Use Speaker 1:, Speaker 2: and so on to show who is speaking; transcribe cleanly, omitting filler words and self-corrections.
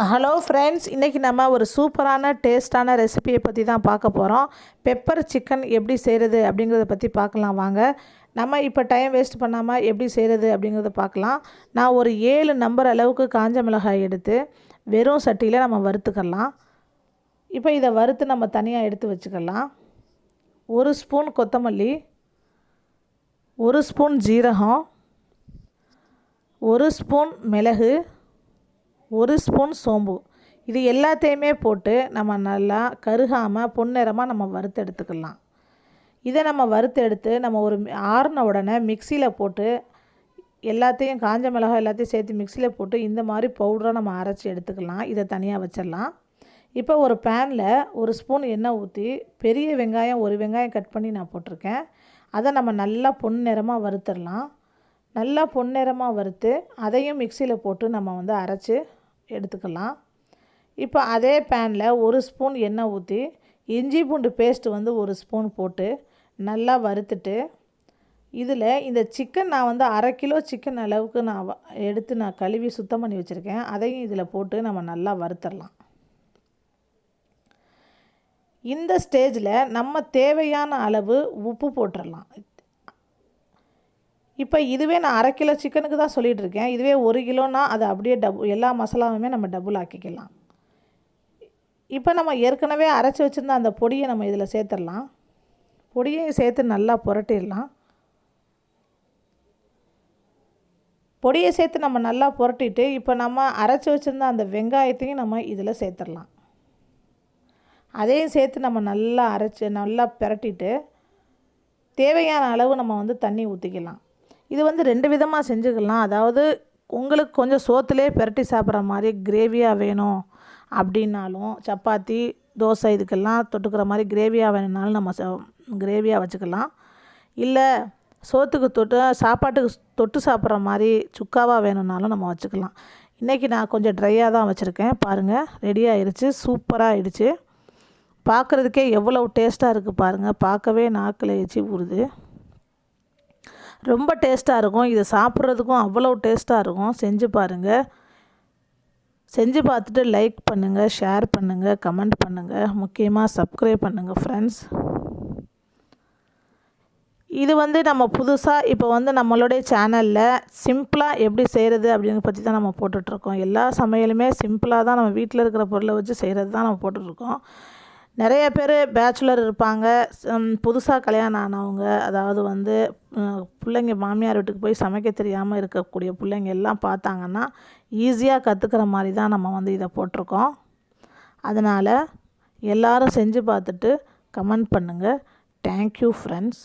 Speaker 1: Hello friends, இன்றைக்கி நம்ம ஒரு சூப்பரான டேஸ்டான ரெசிபியை பற்றி தான் பார்க்க போகிறோம். பெப்பர் சிக்கன் எப்படி செய்கிறது அப்படிங்கிறத பற்றி பார்க்கலாம் வாங்க. நம்ம இப்போ டைம் வேஸ்ட் பண்ணாமல் எப்படி செய்கிறது அப்படிங்கிறத பார்க்கலாம். நான் ஒரு 7 நம்பர் அளவுக்கு காஞ்ச மிளகாய் எடுத்து வெறும் சட்டியில் நம்ம வறுத்துக்கலாம். இப்போ இதை வறுத்து நம்ம தனியாக எடுத்து வச்சுக்கலாம். 1 ஸ்பூன் கொத்தமல்லி, 1 ஸ்பூன் ஜீரகம், 1 ஸ்பூன் மிளகு, 1 ஸ்பூன் சோம்பு, இது எல்லாத்தையுமே போட்டு நம்ம நல்லா கருகாமல் பொன்னிறமாக நம்ம வறுத்து எடுத்துக்கலாம். இதை நம்ம வறுத்து எடுத்து நம்ம ஒரு ஆறின உடனே மிக்சியில் போட்டு எல்லாத்தையும் காஞ்ச மிளகாய் எல்லாத்தையும் சேர்த்து மிக்சியில் போட்டு இந்த மாதிரி பவுடராக நம்ம அரைச்சி எடுத்துக்கலாம். இதை தனியாக வச்சிடலாம். இப்போ ஒரு பேனில் 1 ஸ்பூன் எண்ணெய் ஊற்றி பெரிய வெங்காயம் 1 வெங்காயம் கட் பண்ணி நான் போட்டிருக்கேன். அதை நம்ம நல்லா பொன்னிறமாக வறுத்துடலாம். நல்லா பொன்னிறமாக வறுத்து அதையும் மிக்சியில் போட்டு நம்ம அரைச்சி எடுத்துக்கலாம். இப்போ அதே பேனில் 1 ஸ்பூன் எண்ணெய் ஊற்றி இஞ்சி பூண்டு பேஸ்ட்டு 1 ஸ்பூன் போட்டு நல்லா வறுத்துட்டு இதில் இந்த சிக்கன் நான் 1/2 கிலோ சிக்கன் அளவுக்கு நான் எடுத்து நான் கழுவி சுத்தம் பண்ணி வச்சுருக்கேன். அதையும் இதில் போட்டு நம்ம நல்லா வறுத்துடலாம். இந்த ஸ்டேஜில் நம்ம தேவையான அளவு உப்பு போட்டுடலாம். இப்போ இதுவே நான் 1/2 கிலோ சிக்கனுக்கு தான் சொல்லிகிட்டு இருக்கேன். இதுவே 1 கிலோனா அது அப்படியே எல்லா மசாலாவுமே நம்ம டபுள் ஆக்கிக்கலாம். இப்போ நம்ம ஏற்கனவே அரைச்சி வச்சுருந்த அந்த பொடியை நம்ம இதில் சேர்த்துடலாம். பொடியையும் சேர்த்து நல்லா புரட்டிடலாம். பொடியை சேர்த்து நம்ம நல்லா புரட்டிட்டு இப்போ நம்ம அரைச்சி வச்சுருந்த அந்த வெங்காயத்தையும் நம்ம இதில் சேர்த்துடலாம். அதையும் சேர்த்து நம்ம நல்லா அரைச்சி நல்லா பிரட்டிட்டு தேவையான அளவு நம்ம தண்ணி ஊற்றிக்கலாம். இது 2 விதமாக செஞ்சுக்கலாம். அதாவது உங்களுக்கு கொஞ்சம் சோத்துலேயே பிரட்டி சாப்பிட்ற மாதிரி கிரேவியாக வேணும் அப்படின்னாலும், சப்பாத்தி தோசை இதுக்கெல்லாம் தொட்டுக்கிற மாதிரி கிரேவியாக வேணும்னாலும் நம்ம கிரேவியாக வச்சுக்கலாம். இல்லை சோத்துக்கு சாப்பாட்டுக்கு தொட்டு சாப்பிட்ற மாதிரி சுக்காவாக வேணும்னாலும் நம்ம வச்சுக்கலாம். இன்றைக்கி நான் கொஞ்சம் ட்ரையாக தான் வச்சுருக்கேன். பாருங்கள், ரெடி ஆகிடுச்சு. சூப்பராக ஆகிடுச்சு. பார்க்குறதுக்கே எவ்வளோ டேஸ்ட்டாக இருக்குது பாருங்கள். பார்க்கவே நாக்கில் எச்சி ஊறுது. ரொம்ப டேஸ்ட்டாக இருக்கும். இது சாப்பிட்றதுக்கும் அவ்வளோ டேஸ்ட்டாக இருக்கும். செஞ்சு பாருங்கள். செஞ்சு பார்த்துட்டு லைக் பண்ணுங்கள், ஷேர் பண்ணுங்கள், கமெண்ட் பண்ணுங்கள், முக்கியமாக சப்ஸ்கிரைப் பண்ணுங்கள் ஃப்ரெண்ட்ஸ். இது நம்ம புதுசாக இப்போ நம்மளுடைய சேனலில் சிம்பிளாக எப்படி செய்கிறது அப்படிங்கிற பற்றி தான் நம்ம போட்டுட்ருக்கோம். எல்லா சமையலுமே சிம்பிளாக தான் நம்ம வீட்டில் இருக்கிற பொருளை வச்சு செய்கிறது தான் நம்ம போட்டுட்ருக்கோம். நிறைய பேர் பேச்சுலர் இருப்பாங்க, புதுசாக கல்யாணம் ஆனவங்க, அதாவது பிள்ளைங்க மாமியார் வீட்டுக்கு போய் சமைக்க தெரியாமல் இருக்கக்கூடிய பிள்ளைங்க எல்லாம் பார்த்தாங்கன்னா ஈஸியாக கற்றுக்கிற மாதிரி தான் நம்ம இதை போட்டிருக்கோம். அதனால் எல்லோரும் செஞ்சு பார்த்துட்டு கமெண்ட் பண்ணுங்கள். Thank you friends.